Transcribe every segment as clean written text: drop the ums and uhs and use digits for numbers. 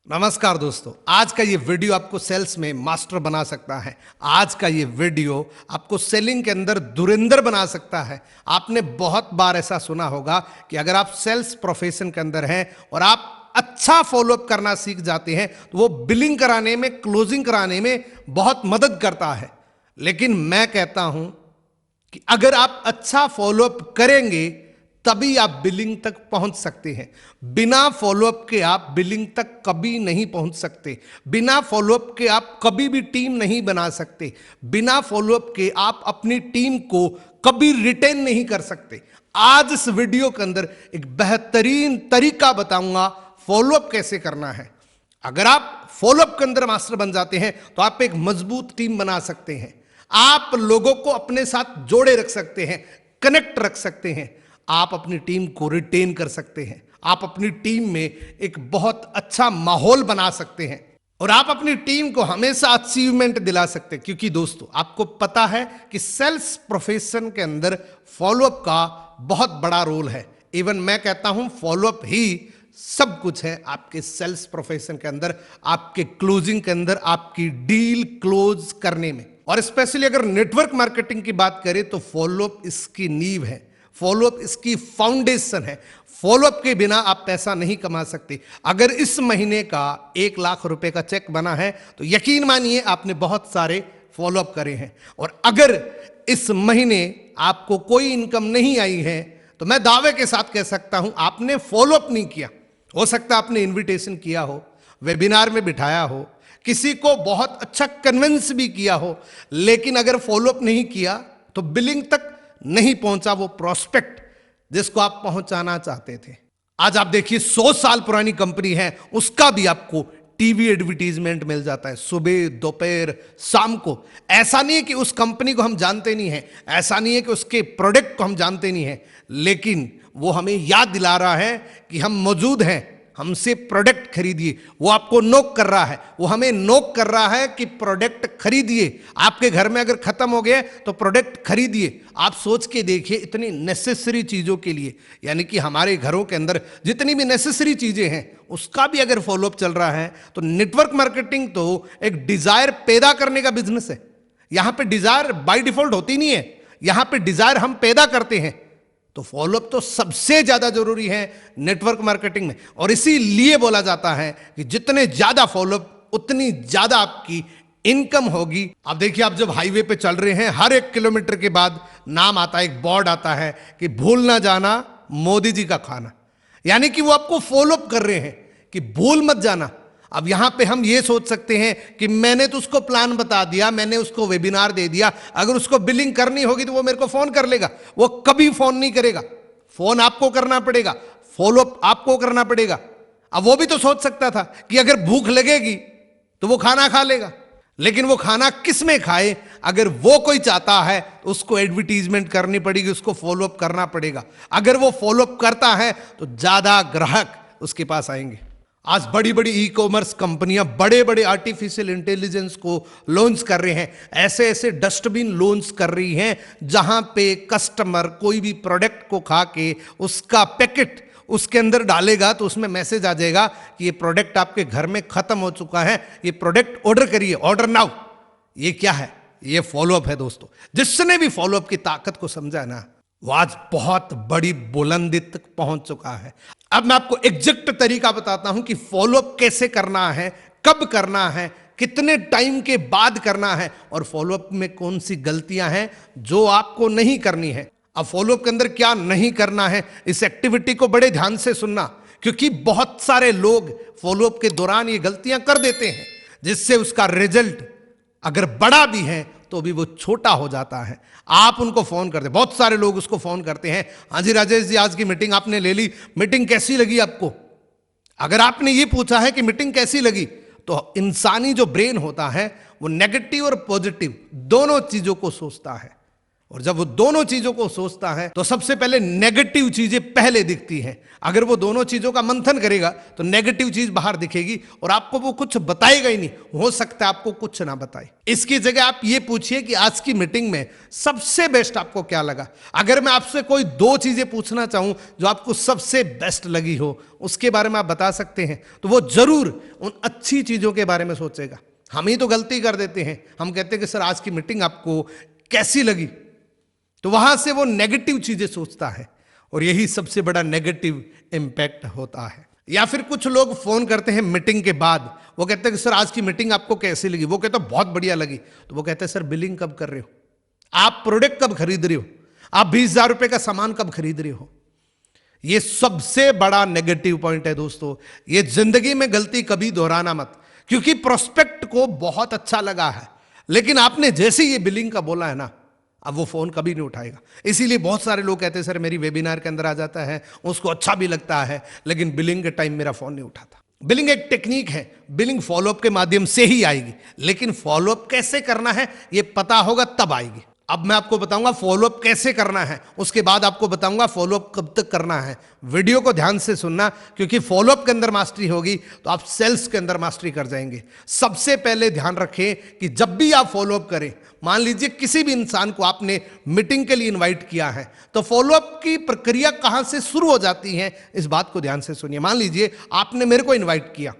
नमस्कार दोस्तों, आज का ये वीडियो आपको सेल्स में मास्टर बना सकता है। आज का ये वीडियो आपको सेलिंग के अंदर धुरंधर बना सकता है। आपने बहुत बार ऐसा सुना होगा कि अगर आप सेल्स प्रोफेशन के अंदर हैं और आप अच्छा फॉलोअप करना सीख जाते हैं तो वो बिलिंग कराने में, क्लोजिंग कराने में बहुत मदद करता है। लेकिन मैं कहता हूं कि अगर आप अच्छा फॉलोअप करेंगे तभी आप बिलिंग तक पहुंच सकते हैं। बिना फॉलोअप के आप बिलिंग तक कभी नहीं पहुंच सकते। बिना फॉलोअप के आप कभी भी टीम नहीं बना सकते। बिना फॉलोअप के आप अपनी टीम को कभी रिटेन नहीं कर सकते। आज इस वीडियो के अंदर एक बेहतरीन तरीका बताऊंगा फॉलोअप कैसे करना है। अगर आप फॉलोअप के अंदर मास्टर बन जाते हैं तो आप एक मजबूत टीम बना सकते हैं। आप लोगों को अपने साथ जोड़े रख सकते हैं, कनेक्ट रख सकते हैं। आप अपनी टीम को रिटेन कर सकते हैं। आप अपनी टीम में एक बहुत अच्छा माहौल बना सकते हैं और आप अपनी टीम को हमेशा अचीवमेंट दिला सकते हैं। क्योंकि दोस्तों, आपको पता है कि सेल्स प्रोफेशन के अंदर फॉलोअप का बहुत बड़ा रोल है। इवन मैं कहता हूं फॉलोअप ही सब कुछ है आपके सेल्स प्रोफेशन के अंदर, आपके क्लोजिंग के अंदर, आपकी डील क्लोज करने में। और स्पेशली अगर नेटवर्क मार्केटिंग की बात करें तो फॉलोअप इसकी नींव है, फॉलोअप इसकी फाउंडेशन है। फॉलोअप के बिना आप पैसा नहीं कमा सकते। अगर इस महीने का 1 लाख रुपए का चेक बना है तो यकीन मानिए आपने बहुत सारे फॉलोअप करे हैं। और अगर इस महीने आपको कोई इनकम नहीं आई है तो मैं दावे के साथ कह सकता हूं आपने फॉलोअप नहीं किया। हो सकता है आपने इन्विटेशन किया हो, वेबिनार में बिठाया हो, किसी को बहुत अच्छा कन्विंस भी किया हो, लेकिन अगर फॉलोअप नहीं किया तो बिलिंग तक नहीं पहुंचा वो प्रोस्पेक्ट जिसको आप पहुंचाना चाहते थे। आज आप देखिए 100 साल पुरानी कंपनी है, उसका भी आपको टीवी एडवर्टीजमेंट मिल जाता है सुबह, दोपहर, शाम को। ऐसा नहीं है कि उस कंपनी को हम जानते नहीं हैं, ऐसा नहीं है कि उसके प्रोडक्ट को हम जानते नहीं हैं, लेकिन वो हमें याद दिला रहा है कि हम मौजूद हैं, हमसे प्रोडक्ट खरीदिए। वो आपको नोक कर रहा है, वो हमें नोक कर रहा है कि प्रोडक्ट खरीदिए। आपके घर में अगर खत्म हो गया तो प्रोडक्ट खरीदिए। आप सोच के देखिए, इतनी नेसेसरी चीजों के लिए, यानी कि हमारे घरों के अंदर जितनी भी नेसेसरी चीजें हैं उसका भी अगर फॉलोअप चल रहा है तो नेटवर्क मार्केटिंग तो एक डिजायर पैदा करने का बिजनेस है। यहां पे डिजायर बाय डिफॉल्ट होती नहीं है, यहां पे डिजायर हम पैदा करते हैं। तो फॉलोअप तो सबसे ज्यादा जरूरी है नेटवर्क मार्केटिंग में। और इसीलिए बोला जाता है कि जितने ज्यादा फॉलोअप उतनी ज्यादा आपकी इनकम होगी। आप देखिए, आप जब हाईवे पे चल रहे हैं, हर 1 किलोमीटर के बाद नाम आता है, एक बोर्ड आता है कि भूल ना जाना मोदी जी का खाना। यानी कि वो आपको फॉलोअप कर रहे हैं कि भूल मत जाना। अब यहां पे हम ये सोच सकते हैं कि मैंने तो उसको प्लान बता दिया, मैंने उसको वेबिनार दे दिया, अगर उसको बिलिंग करनी होगी तो वो मेरे को फोन कर लेगा। वो कभी फोन नहीं करेगा, फोन आपको करना पड़ेगा, फॉलोअप आपको करना पड़ेगा। अब वो भी तो सोच सकता था कि अगर भूख लगेगी तो वो खाना खा लेगा, लेकिन वो खाना किस में खाए? अगर वो कोई चाहता है तो उसको एडवर्टीजमेंट करनी पड़ेगी, उसको फॉलोअप करना पड़ेगा। अगर वो फॉलोअप करता है तो ज्यादा ग्राहक उसके पास आएंगे। आज बड़ी बड़ी ई कॉमर्स कंपनियां बड़े बड़े आर्टिफिशियल इंटेलिजेंस को लॉन्च कर रहे हैं। ऐसे ऐसे डस्टबिन लॉन्च कर रही हैं जहां पे कस्टमर कोई भी प्रोडक्ट को खा के उसका पैकेट उसके अंदर डालेगा तो उसमें मैसेज आ जाएगा कि ये प्रोडक्ट आपके घर में खत्म हो चुका है, ये प्रोडक्ट ऑर्डर करिए, ऑर्डर नाउ। ये क्या है? ये फॉलोअप है दोस्तों। जिसने भी फॉलोअप की ताकत को समझा ना, वो आज बहुत बड़ी बुलंदी तक पहुंच चुका है। अब मैं आपको एग्जैक्ट तरीका बताता हूं कि फॉलोअप कैसे करना है, कब करना है, कितने टाइम के बाद करना है, और फॉलोअप में कौन सी गलतियां हैं जो आपको नहीं करनी है। अब फॉलोअप के अंदर क्या नहीं करना है, इस एक्टिविटी को बड़े ध्यान से सुनना, क्योंकि बहुत सारे लोग फॉलोअप के दौरान ये गलतियां कर देते हैं जिससे उसका रिजल्ट अगर बड़ा भी है तो भी वो छोटा हो जाता है। आप उनको फोन करते, बहुत सारे लोग उसको फोन करते हैं, हाँ जी राजेश जी, आज की मीटिंग आपने ले ली, मीटिंग कैसी लगी आपको? अगर आपने ये पूछा है कि मीटिंग कैसी लगी, तो इंसानी जो ब्रेन होता है वो नेगेटिव और पॉजिटिव दोनों चीजों को सोचता है। और जब वो दोनों चीजों को सोचता है तो सबसे पहले नेगेटिव चीजें पहले दिखती हैं। अगर वो दोनों चीजों का मंथन करेगा तो नेगेटिव चीज बाहर दिखेगी और आपको वो कुछ बताएगा ही नहीं, हो सकता है आपको कुछ ना बताए। इसकी जगह आप ये पूछिए कि आज की मीटिंग में सबसे बेस्ट आपको क्या लगा। अगर मैं आपसे कोई 2 चीजें पूछना चाहूं जो आपको सबसे बेस्ट लगी हो, उसके बारे में आप बता सकते हैं, तो वो जरूर उन अच्छी चीजों के बारे में सोचेगा। हम ही तो गलती कर देते हैं, हम कहते हैं कि सर आज की मीटिंग आपको कैसी लगी, तो वहां से वो नेगेटिव चीजें सोचता है और यही सबसे बड़ा नेगेटिव इंपैक्ट होता है। या फिर कुछ लोग फोन करते हैं मीटिंग के बाद, वो कहते हैं कि सर आज की मीटिंग आपको कैसी लगी, वो कहते हैं बहुत बढ़िया लगी। तो वो कहते हैं सर बिलिंग कब कर रहे हो, आप प्रोडक्ट कब खरीद रहे हो, आप 20,000 रुपए का सामान कब खरीद रहे हो। ये सबसे बड़ा नेगेटिव पॉइंट है दोस्तों। ये जिंदगी में गलती कभी दोहराना मत, क्योंकि प्रोस्पेक्ट को बहुत अच्छा लगा है, लेकिन आपने जैसे ये बिलिंग का बोला है ना, अब वो फोन कभी नहीं उठाएगा। इसीलिए बहुत सारे लोग कहते हैं सर मेरी वेबिनार के अंदर आ जाता है, उसको अच्छा भी लगता है, लेकिन बिलिंग के टाइम मेरा फोन नहीं उठाता। बिलिंग एक टेक्निक है, बिलिंग फॉलोअप के माध्यम से ही आएगी, लेकिन फॉलोअप कैसे करना है ये पता होगा तब आएगी। अब मैं आपको बताऊंगा फॉलोअप कैसे करना है, उसके बाद आपको बताऊंगा फॉलोअप कब तक करना है। वीडियो को ध्यान से सुनना, क्योंकि फॉलोअप के अंदर मास्टरी होगी तो आप सेल्स के अंदर मास्टरी कर जाएंगे। सबसे पहले ध्यान रखें कि जब भी आप फॉलोअप करें, मान लीजिए किसी भी इंसान को आपने मीटिंग के लिए इनवाइट किया है, तो फॉलोअप की प्रक्रिया कहां से शुरू हो जाती है, इस बात को ध्यान से सुनिए। मान लीजिए आपने मेरे को इन्वाइट किया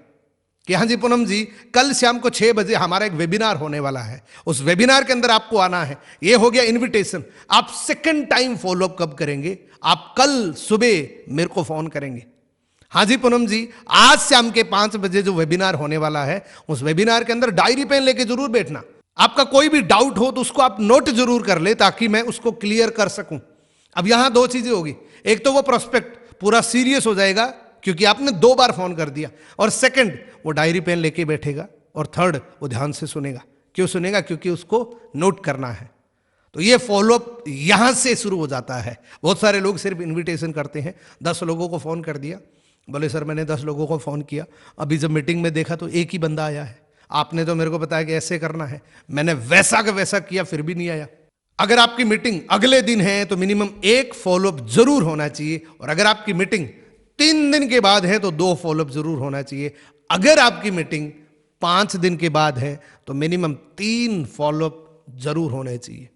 कि हाँ जी पूनम जी, कल शाम को 6 बजे हमारा एक वेबिनार होने वाला है, उस वेबिनार के अंदर आपको आना है, ये हो गया इनविटेशन। आप सेकंड टाइम फॉलोअप कब करेंगे, आप कल सुबह मेरे को फोन करेंगे, हाँ जी पूनम जी आज शाम के 5 बजे जो वेबिनार होने वाला है, उस वेबिनार के अंदर डायरी पेन लेके जरूर बैठना, आपका कोई भी डाउट हो तो उसको आप नोट जरूर कर ले ताकि मैं उसको क्लियर कर सकूं। अब यहां 2 चीजें होगी, एक तो वो प्रोस्पेक्ट पूरा सीरियस हो जाएगा क्योंकि आपने 2 बार फोन कर दिया, और सेकंड वो डायरी पेन लेके बैठेगा, और थर्ड वो ध्यान से सुनेगा। क्यों सुनेगा, क्योंकि उसको नोट करना है। तो ये फॉलोअप यहां से शुरू हो जाता है। बहुत सारे लोग सिर्फ इनविटेशन करते हैं, 10 लोगों को फोन कर दिया, बोले सर मैंने 10 लोगों को फोन किया, अभी जब मीटिंग में देखा तो एक ही बंदा आया है, आपने तो मेरे को बताया कि ऐसे करना है, मैंने वैसा का वैसा किया फिर भी नहीं आया। अगर आपकी मीटिंग अगले दिन है तो मिनिमम 1 फॉलोअप जरूर होना चाहिए, और अगर आपकी मीटिंग 3 दिन के बाद है तो 2 फॉलोअप जरूर होना चाहिए। अगर आपकी मीटिंग 5 दिन के बाद है तो मिनिमम 3 फॉलोअप जरूर होने चाहिए।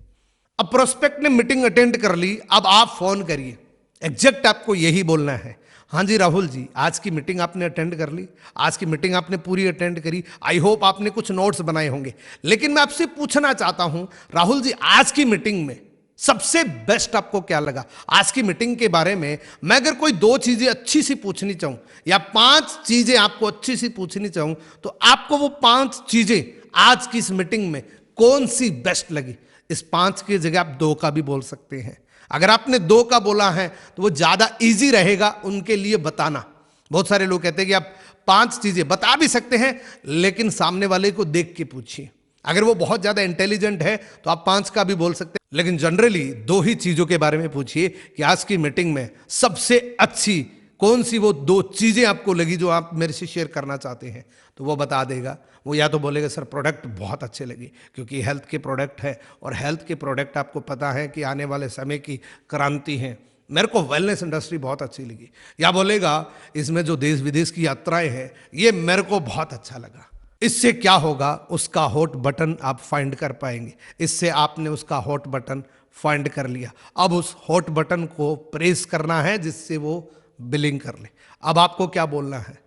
अब प्रोस्पेक्ट ने मीटिंग अटेंड कर ली, अब आप फोन करिए, एग्जैक्ट आपको यही बोलना है, हाँ जी राहुल जी आज की मीटिंग आपने अटेंड कर ली, आज की मीटिंग आपने पूरी अटेंड करी, आई होप आपने कुछ नोट्स बनाए होंगे, लेकिन मैं आपसे पूछना चाहता हूं राहुल जी आज की मीटिंग में सबसे बेस्ट आपको क्या लगा। आज की मीटिंग के बारे में मैं अगर कोई 2 चीजें अच्छी सी पूछनी चाहूं या 5 चीजें आपको अच्छी सी पूछनी चाहूं, तो आपको वो 5 चीजें आज की इस मीटिंग में कौन सी बेस्ट लगी। इस 5 की जगह आप 2 का भी बोल सकते हैं। अगर आपने 2 का बोला है तो वो ज्यादा इजी रहेगा उनके लिए बताना। बहुत सारे लोग कहते हैं कि आप 5 चीजें बता भी सकते हैं, लेकिन सामने वाले को देख के पूछिए। अगर वो बहुत ज्यादा इंटेलिजेंट है तो आप 5 का भी बोल सकते हैं, लेकिन जनरली 2 ही चीजों के बारे में पूछिए कि आज की मीटिंग में सबसे अच्छी कौन सी वो 2 चीजें आपको लगी जो आप मेरे से शेयर करना चाहते हैं, तो वो बता देगा। वो या तो बोलेगा सर प्रोडक्ट बहुत अच्छे लगे क्योंकि हेल्थ के प्रोडक्ट है, और हेल्थ के प्रोडक्ट आपको पता है कि आने वाले समय की क्रांति है, मेरे को वेलनेस इंडस्ट्री बहुत अच्छी लगी। या बोलेगा इसमें जो देश विदेश की यात्राएं हैं ये मेरे को बहुत अच्छा लगा। इससे क्या होगा, उसका हॉट बटन आप फाइंड कर पाएंगे। इससे आपने उसका हॉट बटन फाइंड कर लिया, अब उस हॉट बटन को प्रेस करना है जिससे वो बिलिंग कर ले। अब आपको क्या बोलना है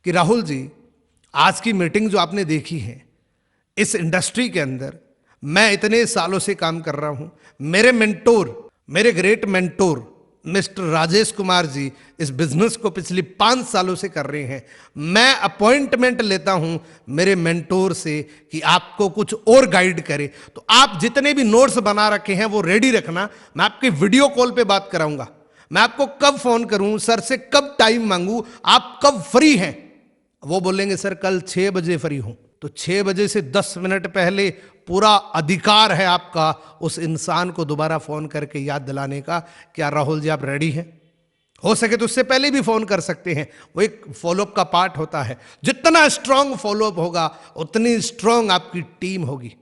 कि राहुल जी आज की मीटिंग जो आपने देखी है, इस इंडस्ट्री के अंदर मैं इतने सालों से काम कर रहा हूं, मेरे मेंटोर, मेरे great mentor mister Rajesh Kumar ji इस बिजनेस को पिछले 5 सालों से कर रहे हैं। मैं अपॉइंटमेंट लेता हूं मेरे मेंटोर से कि आपको कुछ और गाइड करे, तो आप जितने भी नोट्स बना रखे हैं वो रेडी रखना। मैं आपके वीडियो कॉल पे बात कराऊंगा, मैं आपको कब फोन करूं, सर से कब टाइम मांगू, आप कब फ्री हैं। वो बोलेंगे सर कल 6 बजे फ्री हूं, तो 6 बजे से 10 मिनट पहले पूरा अधिकार है आपका उस इंसान को दोबारा फोन करके याद दिलाने का, क्या राहुल जी आप रेडी हैं। हो सके तो उससे पहले भी फोन कर सकते हैं, वो एक फॉलोअप का पार्ट होता है। जितना स्ट्रांग फॉलोअप होगा उतनी स्ट्रांग आपकी टीम होगी।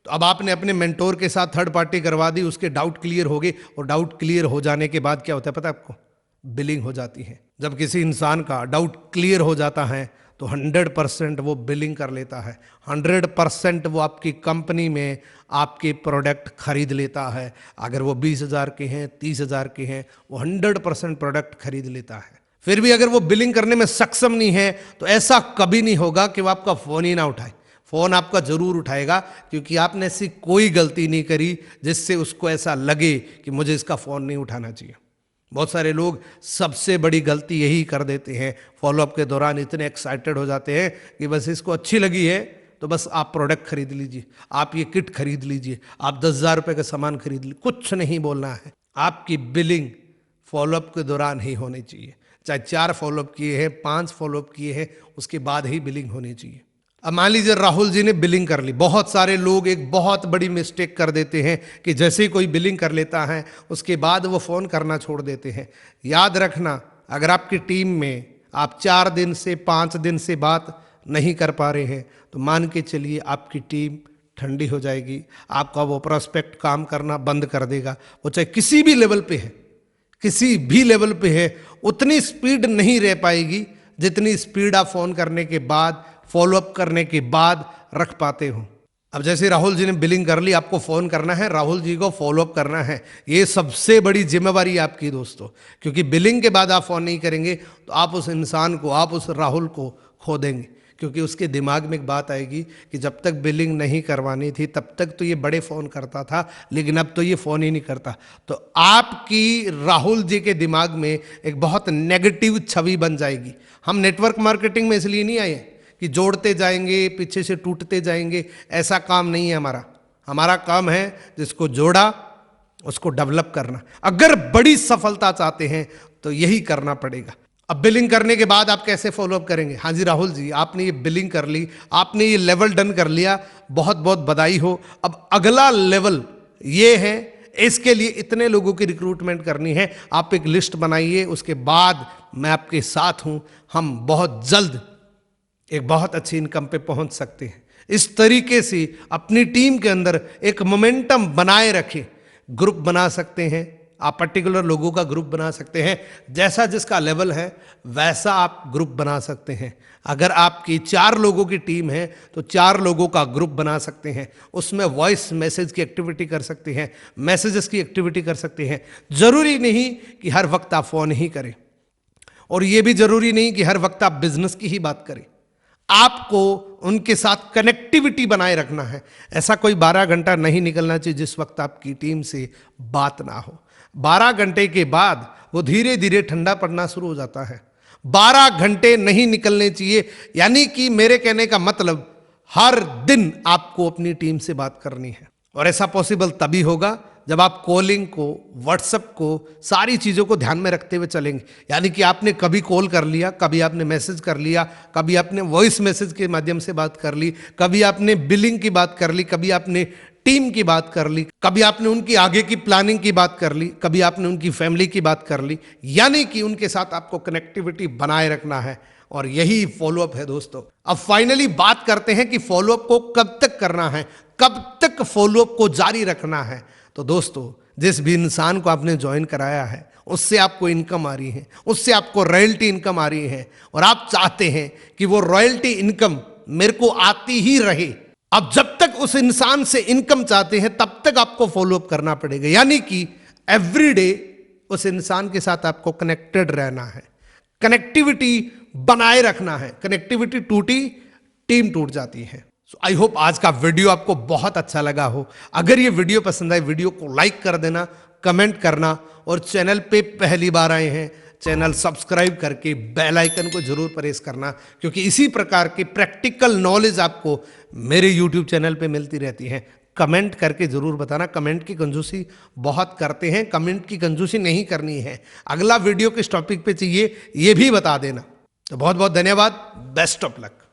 तो अब आपने अपने मेंटोर के साथ थर्ड पार्टी करवा दी, उसके डाउट क्लियर हो गए, और डाउट क्लियर हो जाने के बाद क्या होता है पता है आपको? बिलिंग हो जाती है। जब किसी इंसान का डाउट क्लियर हो जाता है तो 100% वो बिलिंग कर लेता है, 100% वो आपकी कंपनी में आपके प्रोडक्ट खरीद लेता है। अगर वो 20,000 के हैं, 30,000 के हैं, वो 100% प्रोडक्ट खरीद लेता है। फिर भी अगर वो बिलिंग करने में सक्षम नहीं है तो ऐसा कभी नहीं होगा कि वो आपका फ़ोन ही ना उठाए। फ़ोन आपका ज़रूर उठाएगा, क्योंकि आपने ऐसी कोई गलती नहीं करी जिससे उसको ऐसा लगे कि मुझे इसका फ़ोन नहीं उठाना चाहिए। बहुत सारे लोग सबसे बड़ी गलती यही कर देते हैं, फॉलोअप के दौरान इतने एक्साइटेड हो जाते हैं कि बस इसको अच्छी लगी है तो बस आप प्रोडक्ट खरीद लीजिए, आप ये किट खरीद लीजिए, आप 10,000 रुपये का सामान खरीद लीजिए। कुछ नहीं बोलना है। आपकी बिलिंग फॉलोअप के दौरान ही होनी चाहिए। चाहे 4 फॉलोअप किए हैं, 5 फॉलोअप किए हैं, उसके बाद ही बिलिंग होनी चाहिए। अब मान लीजिए राहुल जी ने बिलिंग कर ली। बहुत सारे लोग एक बहुत बड़ी मिस्टेक कर देते हैं कि जैसे ही कोई बिलिंग कर लेता है उसके बाद वो फ़ोन करना छोड़ देते हैं। याद रखना, अगर आपकी टीम में आप 4 दिन से 5 दिन से बात नहीं कर पा रहे हैं तो मान के चलिए आपकी टीम ठंडी हो जाएगी, आपका वो प्रोस्पेक्ट काम करना बंद कर देगा। वो चाहे किसी भी लेवल पे है, किसी भी लेवल पे है, उतनी स्पीड नहीं रह पाएगी जितनी स्पीड आप फ़ोन करने के बाद, फॉलोअप करने के बाद रख पाते हो। अब जैसे राहुल जी ने बिलिंग कर ली, आपको फ़ोन करना है, राहुल जी को फॉलोअप करना है। ये सबसे बड़ी जिम्मेवारी आपकी दोस्तों, क्योंकि बिलिंग के बाद आप फ़ोन नहीं करेंगे तो आप उस इंसान को, आप उस राहुल को खो देंगे। क्योंकि उसके दिमाग में एक बात आएगी कि जब तक बिलिंग नहीं करवानी थी तब तक तो ये बड़े फ़ोन करता था, लेकिन अब तो ये फ़ोन ही नहीं करता। तो आपकी राहुल जी के दिमाग में एक बहुत नेगेटिव छवि बन जाएगी। हम नेटवर्क मार्केटिंग में इसलिए नहीं आए कि जोड़ते जाएंगे, पीछे से टूटते जाएंगे, ऐसा काम नहीं है हमारा। हमारा काम है जिसको जोड़ा उसको डेवलप करना। अगर बड़ी सफलता चाहते हैं तो यही करना पड़ेगा। अब बिलिंग करने के बाद आप कैसे फॉलोअप करेंगे? हाँ जी राहुल जी, आपने ये बिलिंग कर ली, आपने ये लेवल डन कर लिया, बहुत बहुत बधाई हो। अब अगला लेवल ये है, इसके लिए इतने लोगों की रिक्रूटमेंट करनी है। आप एक लिस्ट बनाइए, उसके बाद मैं आपके साथ हूं। हम बहुत जल्द एक बहुत अच्छी इनकम पे पहुंच सकते हैं। इस तरीके से अपनी टीम के अंदर एक मोमेंटम बनाए रखें। ग्रुप बना सकते हैं आप, पर्टिकुलर लोगों का ग्रुप बना सकते हैं। जैसा जिसका लेवल है वैसा आप ग्रुप बना सकते हैं। अगर आपकी 4 लोगों की टीम है तो 4 लोगों का ग्रुप बना सकते हैं। उसमें वॉइस मैसेज की एक्टिविटी कर सकते हैं, मैसेजेस की एक्टिविटी कर सकते हैं। जरूरी नहीं कि हर वक्त आप फोन ही करें, और यह भी जरूरी नहीं कि हर वक्त आप बिजनेस की ही बात करें। आपको उनके साथ कनेक्टिविटी बनाए रखना है। ऐसा कोई 12 घंटा नहीं निकलना चाहिए जिस वक्त आपकी टीम से बात ना हो। 12 घंटे के बाद वो धीरे धीरे ठंडा पड़ना शुरू हो जाता है। 12 घंटे नहीं निकलने चाहिए, यानी कि मेरे कहने का मतलब हर दिन आपको अपनी टीम से बात करनी है। और ऐसा पॉसिबल तभी होगा जब आप कॉलिंग को, व्हाट्सएप को, सारी चीज़ों को ध्यान में रखते हुए चलेंगे। यानी कि आपने कभी कॉल कर लिया, कभी आपने मैसेज कर लिया, कभी आपने वॉइस मैसेज के माध्यम से बात कर ली, कभी आपने बिलिंग की बात कर ली, कभी आपने टीम की बात कर ली, कभी आपने उनकी आगे की प्लानिंग की बात कर ली, कभी आपने उनकी फैमिली की बात कर ली। यानी कि उनके साथ आपको कनेक्टिविटी बनाए रखना है, और यही फॉलोअप है दोस्तों। अब फाइनली बात करते हैं कि फॉलोअप को कब तक करना है, कब तक फॉलोअप को जारी रखना है। तो दोस्तों, जिस भी इंसान को आपने ज्वाइन कराया है उससे आपको इनकम आ रही है, उससे आपको रॉयल्टी इनकम आ रही है, और आप चाहते हैं कि वो रॉयल्टी इनकम मेरे को आती ही रहे। अब जब तक उस इंसान से इनकम चाहते हैं तब तक आपको फॉलोअप करना पड़ेगा। यानी कि एवरीडे उस इंसान के साथ आपको कनेक्टेड रहना है, कनेक्टिविटी बनाए रखना है। कनेक्टिविटी टूटी, टीम टूट जाती है। आई होप आज का वीडियो आपको बहुत अच्छा लगा हो। अगर ये वीडियो पसंद आए, वीडियो को लाइक कर देना, कमेंट करना, और चैनल पे पहली बार आए हैं चैनल सब्सक्राइब करके बेल आइकन को जरूर प्रेस करना, क्योंकि इसी प्रकार की प्रैक्टिकल नॉलेज आपको मेरे यूट्यूब चैनल पे मिलती रहती है। कमेंट करके जरूर बताना। कमेंट की कंजूसी बहुत करते हैं, कमेंट की कंजूसी नहीं करनी है। अगला वीडियो किस टॉपिक पे चाहिए ये भी बता देना। तो बहुत बहुत धन्यवाद। Best of luck.